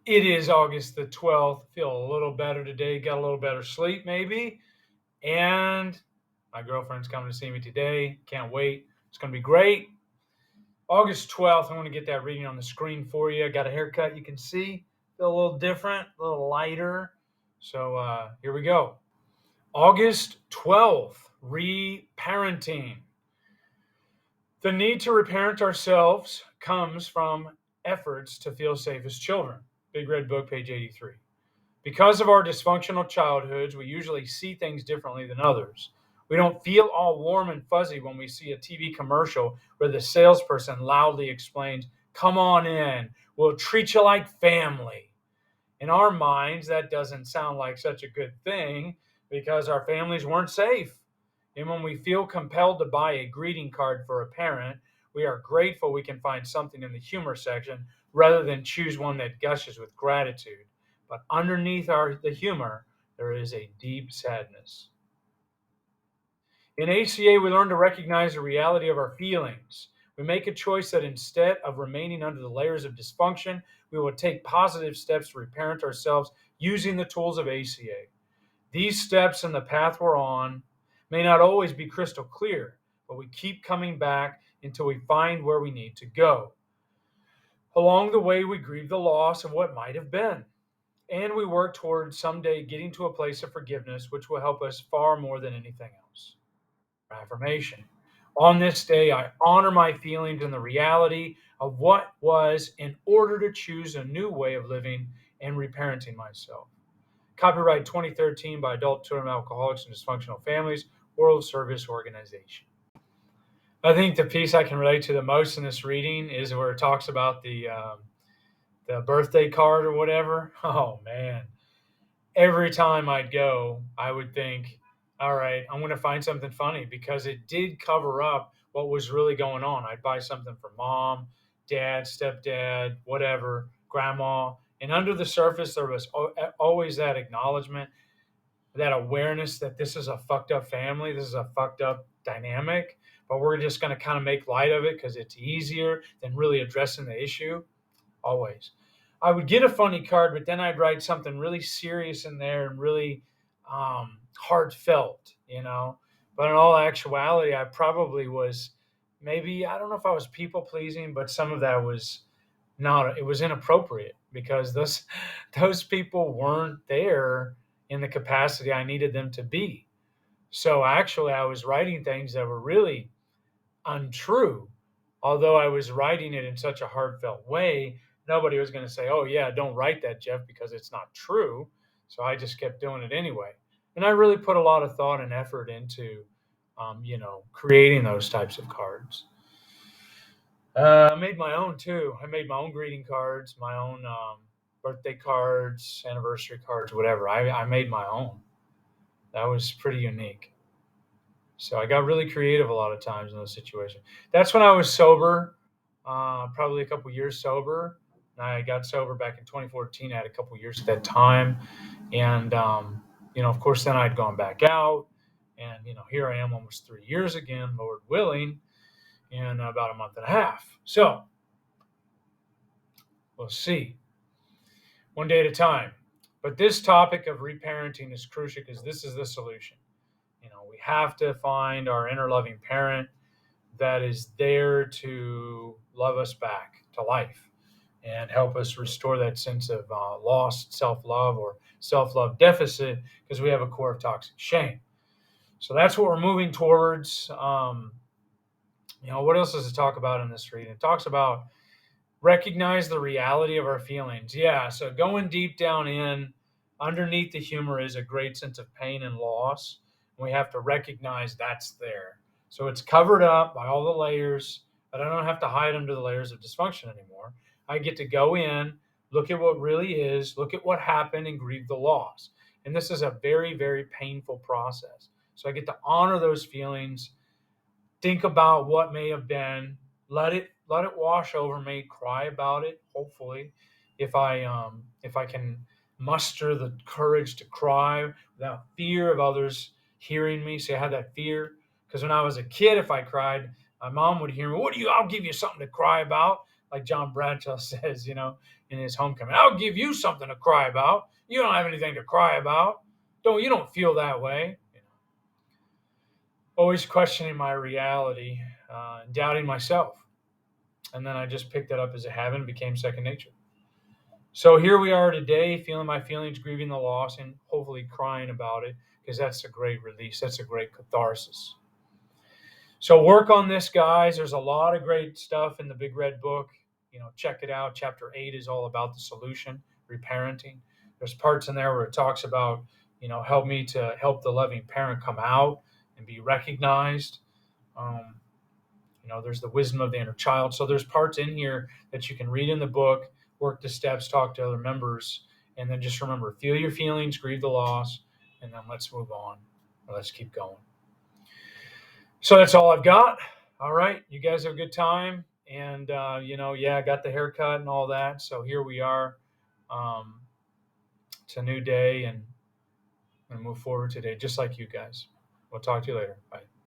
It is August the 12th. Feel a little better today. Got a little better sleep, maybe. And my girlfriend's coming to see me today. Can't wait. It's going to be great. August 12th, I want to get that reading on the screen for you. Got a haircut you can see. Feel a little different, a little lighter. So here we go. August 12th, reparenting. The need to reparent ourselves comes from efforts to feel safe as children. Big Red Book, page 83. Because of our dysfunctional childhoods, we usually see things differently than others. We don't feel all warm and fuzzy when we see a TV commercial where the salesperson loudly explains, "Come on in, we'll treat you like family." In our minds, that doesn't sound like such a good thing because our families weren't safe. And when we feel compelled to buy a greeting card for a parent, we are grateful we can find something in the humor section rather than choose one that gushes with gratitude. But underneath the humor, there is a deep sadness. In ACA, we learn to recognize the reality of our feelings. We make a choice that instead of remaining under the layers of dysfunction, we will take positive steps to reparent ourselves using the tools of ACA. These steps and the path we're on may not always be crystal clear, but we keep coming back until we find where we need to go. Along the way, we grieve the loss of what might have been, and we work towards someday getting to a place of forgiveness, which will help us far more than anything else. Affirmation. On this day, I honor my feelings and the reality of what was in order to choose a new way of living and reparenting myself. Copyright 2013 by Adult Children of Alcoholics and Dysfunctional Families, World Service Organization. I think the piece I can relate to the most in this reading is where it talks about the birthday card or whatever. Oh man, every time I'd go, I would think, all right, I'm going to find something funny because it did cover up what was really going on. I'd buy something for mom, dad, stepdad, whatever, grandma. And under the surface, there was always that acknowledgement, that awareness that this is a fucked up family, this is a fucked up dynamic, but we're just going to kind of make light of it because it's easier than really addressing the issue. Always. I would get a funny card, but then I'd write something really serious in there and really heartfelt, you know. But in all actuality, I probably was maybe, I don't know if I was people pleasing, but some of that was not, it was inappropriate because those people weren't there in the capacity I needed them to be. So actually, I was writing things that were really untrue. Although I was writing it in such a heartfelt way, nobody was going to say, "Oh, yeah, don't write that, Jeff, because it's not true." So I just kept doing it anyway. And I really put a lot of thought and effort into, creating those types of cards. I made my own too. I made my own greeting cards, my own birthday cards, anniversary cards, whatever. I made my own. That was pretty unique. So I got really creative a lot of times in those situations. That's when I was sober, probably a couple years sober. I got sober back in 2014. I had a couple years at that time. And, of course, then I'd gone back out. And, here I am almost 3 years again, Lord willing, in about a month and a half. So we'll see. One day at a time. But this topic of reparenting is crucial because this is the solution. We have to find our inner loving parent that is there to love us back to life and help us restore that sense of lost self-love or self-love deficit because we have a core of toxic shame. So that's what we're moving towards. What else does it talk about in this reading? It talks about recognize the reality of our feelings. Yeah, so going deep down in, underneath the humor is a great sense of pain and loss. We have to recognize that's there. So it's covered up by all the layers, but I don't have to hide under the layers of dysfunction anymore. I get to go in, look at what really is, look at what happened, and grieve the loss. And this is a very, very painful process. So I get to honor those feelings, think about what may have been, let it wash over me, cry about it, hopefully, if I can muster the courage to cry without fear of others hearing me. See, I had that fear because when I was a kid, if I cried, my mom would hear me. I'll give you something to cry about. like John Bradshaw says, in his Homecoming. I'll give you something to cry about. You don't have anything to cry about. You don't feel that way. Always questioning my reality, doubting myself. And then I just picked that up as a habit and became second nature. So here we are today, feeling my feelings, grieving the loss, and hopefully crying about it, because that's a great release. That's a great catharsis. So work on this, guys. There's a lot of great stuff in the Big Red Book. Check it out. Chapter 8 is all about the solution, reparenting. There's parts in there where it talks about, help me to help the loving parent come out and be recognized. There's the wisdom of the inner child. So there's parts in here that you can read in the book, work the steps, talk to other members, and then just remember, feel your feelings, grieve the loss, and then let's move on. Let's keep going. So that's all I've got. All right. You guys have a good time. And, I got the haircut and all that. So here we are. It's a new day, and I'm going to move forward today, just like you guys. We'll talk to you later. Bye.